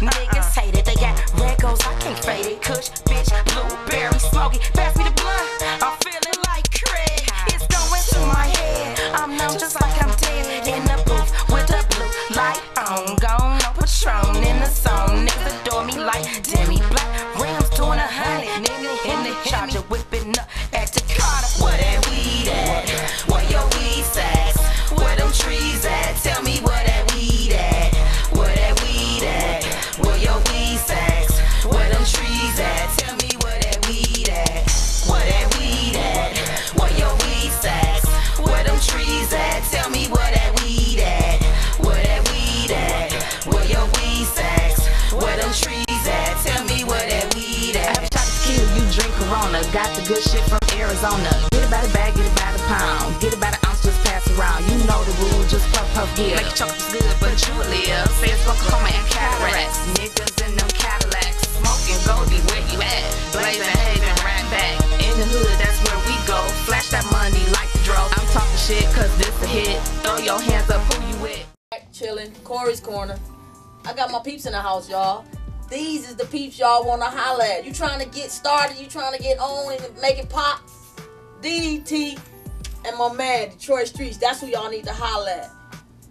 Niggas hate it, they got red goals, I can't fade it. Kush, bitch, blueberry, smoky, pass me the blunt. I'm feeling like Craig, it's going through my head. I'm numb just like I'm dead in the booth with the blue light on. Gone, no Patron in the zone. Niggas adore me like Demi Black. Rams doing 100, nigga in the charger, whipping up at the Carter. Where that weed at? Where your weed sacks? Where them trees at? Tell me where that weed at? Where that weed at? Where your weed sacks? Where them trees at? Tell me where that weed at? Where that weed at? Where your weed sacks? Where them trees at? Tell me where that weed at? Where that weed at? Where your weed sacks? Where them trees at? Tell me where that weed at? Every shot is kill, you drink Corona. Got the good shit from Arizona. Get it by the bag, get it by the pound. Get it by the ounce, just pass around. You know the rule, just puff, puff, yeah. Make your chocolate's good, but you will live. Say it's for coma and cataracts. Niggas in them Cadillacs. Smoking Goldie, where you at? Blazing Haven, right back. In the hood, that's where we go. Flash that money like the draw. I'm talking shit, cause this a hit. Throw your hands up, who you with? Chilling, Kori's Corner. I got my peeps in the house, y'all. These is the peeps y'all wanna holla at. You trying to get started, you trying to get on and make it pop. DDT and my man, Detroit Streets, that's who y'all need to holla at.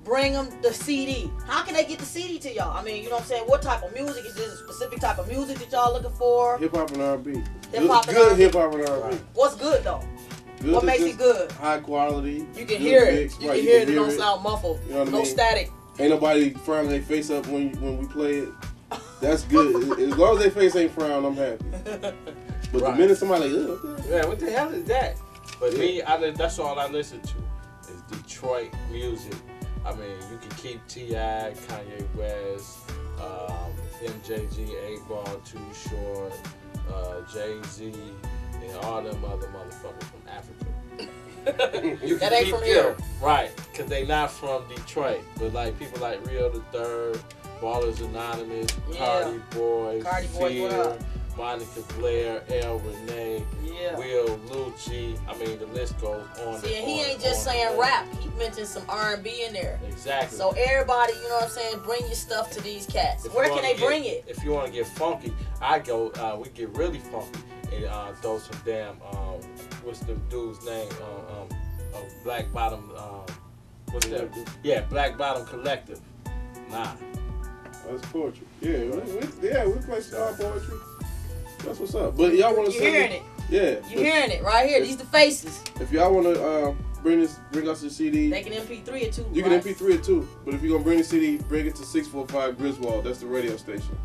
Bring them the CD. How can they get the CD to y'all? I mean, you know what I'm saying? What type of music? Is this a specific type of music that y'all looking for? Hip-hop and R&B. Hip-hop and Good R&B. hip-hop and R&B. What's good, though? Good What makes it good? High quality. You can hear it. Mix, You right, can hear it. It hear don't sound muffled. You know what I No mean? static. Ain't nobody frowning their face up when we play it. That's good. As long as their face ain't frown, I'm happy. But the minute somebody like, ugh, yeah, what the hell is that? But me, that's all I listen to is Detroit music. I mean, you can keep T.I., Kanye West, MJG, 8 Ball, Too Short, Jay-Z, and all them other motherfuckers from Africa. That ain't from here. Right, because they not from Detroit. But like people like Real the Third, Ballers Anonymous, Yeah. Cardi Boys, what Fear, up? Monica Blair, El Renee, Yeah. Will Lucci. I mean, the list goes on. See, and he on ain't just on saying on. rap. He mentioned some R&B in there. Exactly. So everybody, you know what I'm saying, bring your stuff to these cats. If Where you can wanna they bring it? If you want to get funky, I go. We get really funky and throw some damn. What's the dude's name? Black Bottom. What's that? Yeah, Black Bottom Collective. Nah. that's poetry. Yeah, we play star poetry. That's what's up. But y'all want to You hearing it? Yeah. You hearing it right here? These the faces. If y'all want to bring us the CD, They can MP3 or two. you can MP3 it too. But if you're gonna bring the CD, bring it to 645 Griswold. That's the radio station.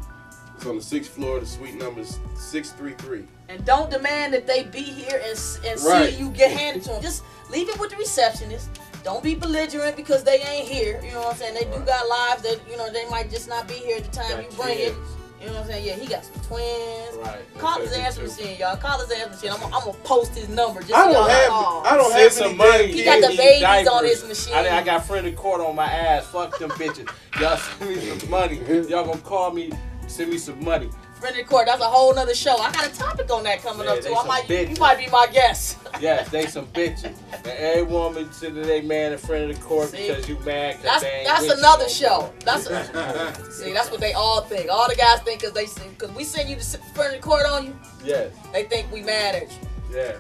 It's on the 6th floor. The suite number is 633. And don't demand that they be here and Right. see you get handed to them. Just leave it with the receptionist. Don't be belligerent because they ain't here. You know what I'm saying? They do got lives that, you know, they might just not be here at the time you bring it. You know what I'm saying? Yeah, he got some twins. Right. Call his answer machine, y'all. Call his answer machine. I'm gonna post his number just I so don't y'all have. call. I don't Send have some any money. damn He got the kids. babies Diapers. on his machine. I got friendly court on my ass. Fuck them bitches. Y'all send me some money. Y'all gonna call me, send me some money. Friendly court, that's a whole nother show. I got a topic on that coming Yeah, up they too. some You bitches. might be my guest. Yes, they some bitches. And every woman sitting their man in front of the court See? because you mad. 'Cause they ain't That's with you another no show. more. See, that's what they all think. All the guys think because we send you to friendly court on you, Yes, they think we mad at you. yes.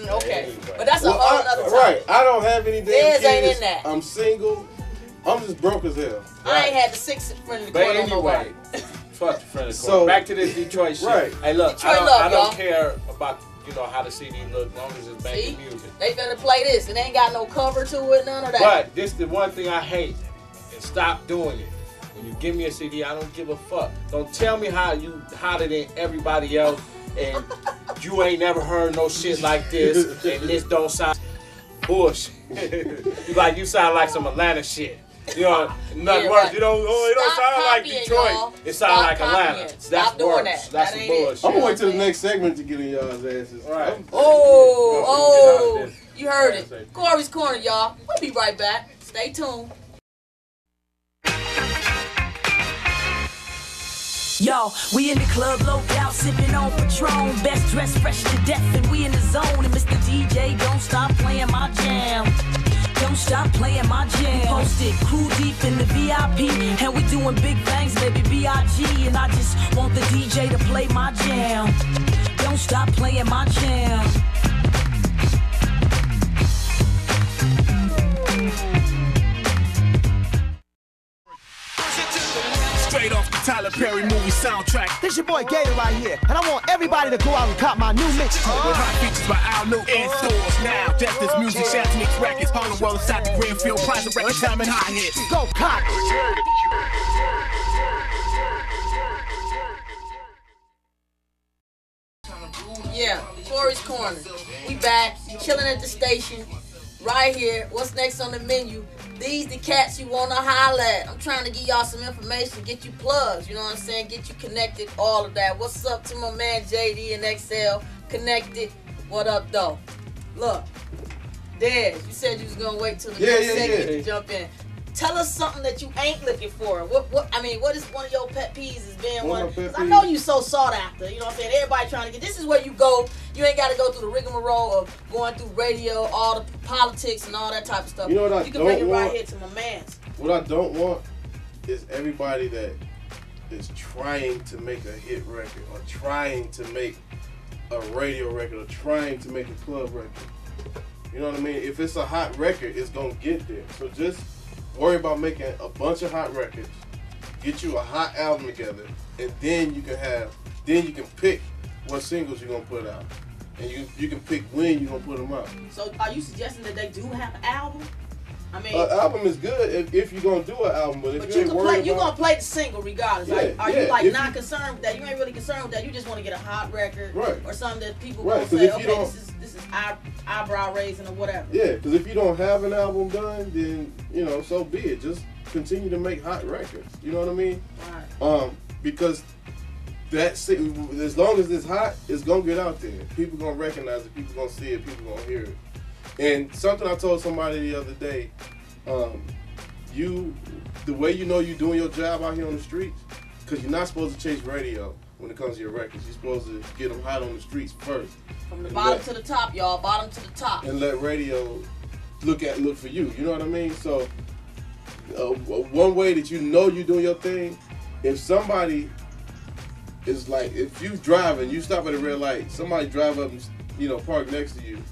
Okay, Anyway. but that's a Well, whole other topic. right. I don't have any damn Theirs kids. ain't in that. I'm single. I'm just broke as hell. I ain't had the 6 friendly But court on nobody. anyway, fuck the friendly court. So- Back to this Detroit shit. Right. Hey, look, Detroit I love, don't y'all. care about how the CD look, as long as it's See? making music. They finna play this. It ain't got no cover to it, none of that. But this the one thing I hate, and stop doing it. When you give me a CD, I don't give a fuck. Don't tell me how you hotter than everybody else, and you ain't never heard no shit like this, and this don't sound bullshit. You sound like some Atlanta shit. You know, nothing Yeah, worse. right. It don't Stop sound like copying, Detroit. y'all. It Stop sound like copying. Atlanta. Stop That's doing worse. that. That's That some ain't it. bullshit. I'm gonna wait till the next segment to get in y'all's asses. Right. Oh, Get out of this. you heard Yeah, it. say- Kori's Corner, y'all. We'll be right back. Stay tuned. Yo, we in the club, low out, sipping on Patron. Best dressed, fresh to death, and we in the zone. And Mr. DJ, don't stop playing my jam. Don't stop playing my jam. Posted, crew deep in the VIP, and we doing big things, baby, B.I.G. And I just want the DJ to play my jam. Don't stop playing my jam. Straight off the Tyler Perry movie soundtrack. This your boy Gator right here, and I want everybody to go out and cop my new mixtape. With hot features by Al Newton. In stores now. Death is music, Shaz Mix Records. Harlem World inside the Greenfield Plaza Record Time and high hits. Go cop it. Yeah, Kori's Korner. We back, chilling at the station, right here. What's next on the menu? These the cats you wanna holler at. I'm trying to give y'all some information, get you plugs, you know what I'm saying? Get you connected, all of that. What's up to my man JD and XL connected? What up though? Look, Dez, you said you was gonna wait till the next segment to jump in. Tell us something that you ain't looking for. What is one of your pet peeves is being one? Cause I know you so sought after. You know what I'm saying? Everybody trying to get. This is where you go. You ain't got to go through the rigmarole of going through radio, all the politics and all that type of stuff. You know what you can bring it right here to my man's. What I don't want is everybody that is trying to make a hit record or trying to make a radio record or trying to make a club record. You know what I mean? If it's a hot record, it's gonna get there. So just worry about making a bunch of hot records, get you a hot album together, and then you can pick what singles you're gonna put out, and you can pick when you're gonna put them out. So are you suggesting that they do have an album? I mean, an album is good if you're gonna do an album, but if you ain't worried about, you're gonna play the single regardless. Yeah, are you like if not concerned with that? You ain't really concerned with that. You just want to get a hot record, right, or something that people right, gonna say, okay, this is eyebrow raising or whatever. Yeah, because if you don't have an album done, then so be it. Just continue to make hot records. You know what I mean? Right. Because as long as it's hot, it's gonna get out there. People gonna recognize it. People gonna see it. People gonna hear it. And something I told somebody the other day, the way you know you're doing your job out here on the streets, because you're not supposed to chase radio when it comes to your records. You're supposed to get them hot on the streets first. From the bottom to the top, y'all. Bottom to the top. And let radio look for you. You know what I mean? So one way that you know you're doing your thing, if somebody is like, if you drive and you stop at a red light, somebody drive up and park next to you,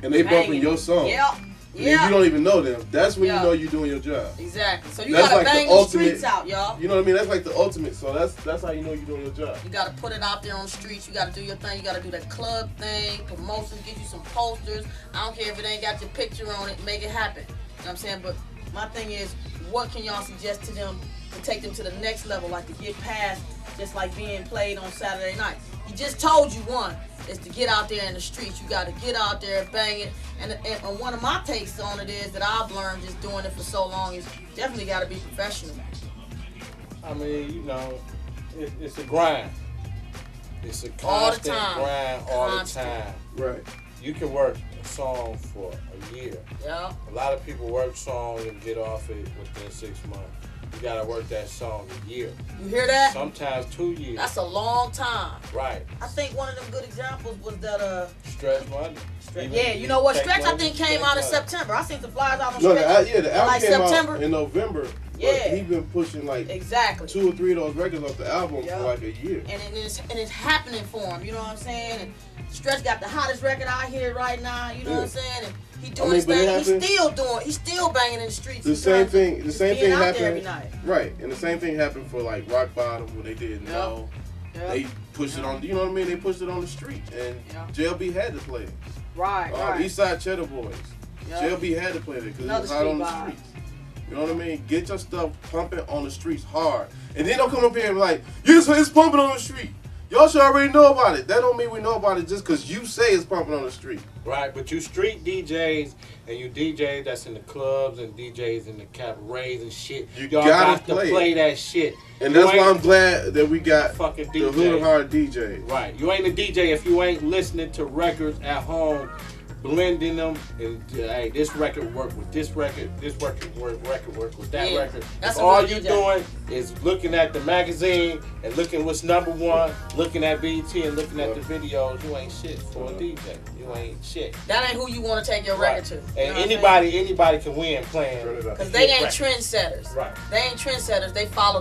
and they bumping your song. Yeah. You don't even know them. That's when you know you're doing your job. Exactly. So you gotta bang the streets out, y'all. You know what I mean? That's like the ultimate. So that's how you know you're doing your job. You gotta put it out there on the streets. You gotta do your thing. You gotta do that club thing, promotions, get you some posters. I don't care if it ain't got your picture on it. Make it happen. You know what I'm saying? But my thing is, what can y'all suggest to them to take them to the next level, like to get past just like being played on Saturday night? He just told you one is to get out there in the streets. You got to get out there and bang it. And one of my takes on it is that I've learned just doing it for so long is definitely got to be professional. I mean, it's a grind. It's a constant grind all the time. Right. You can work a song for a year. Yeah. A lot of people work songs and get off it within 6 months. You gotta work that song a year. You hear that? Sometimes 2 years. That's a long time. Right. I think one of them good examples was that Stretch Money. Yeah, you know what? Stretch I think came out in September. I seen the flyers out on Stretch. The album like came September out in November. Yeah. He been pushing like exactly 2 or 3 of those records off the album for like a year. And it's happening for him. You know what I'm saying? And Stretch got the hottest record out here right now. You know what I'm saying? And he doing his thing. He's still banging in the streets. The same thing happened every night. Right, and the same thing happened for like Rock Bottom when they did No. They pushed it on. You know what I mean? They pushed it on the street, and JLB had to play it. Right. Eastside Cheddar Boys. JLB had to play it because it was hot on the streets. You know what I mean? Get your stuff pumping on the streets hard, and then don't come up here and be like, it's pumping on the street. Y'all should already know about it. That don't mean we know about it just because you say it's pumping on the street. Right, but you street DJs and you DJs that's in the clubs and DJs in the cabarets and shit. Y'all got to play that shit. And that's why I'm glad that we got fucking the Hood Hard DJs. Right, you ain't a DJ if you ain't listening to records at home blending them, and hey, this record work with this record work with that record. That's If all good you DJ. doing is looking at the magazine and looking what's number one, looking at BT and looking at the videos, you ain't shit for a DJ. You ain't shit. That ain't who you want to take your record to. You know And what I'm anybody can win playing. saying? Because they ain't trendsetters. Right. They ain't trendsetters. They follow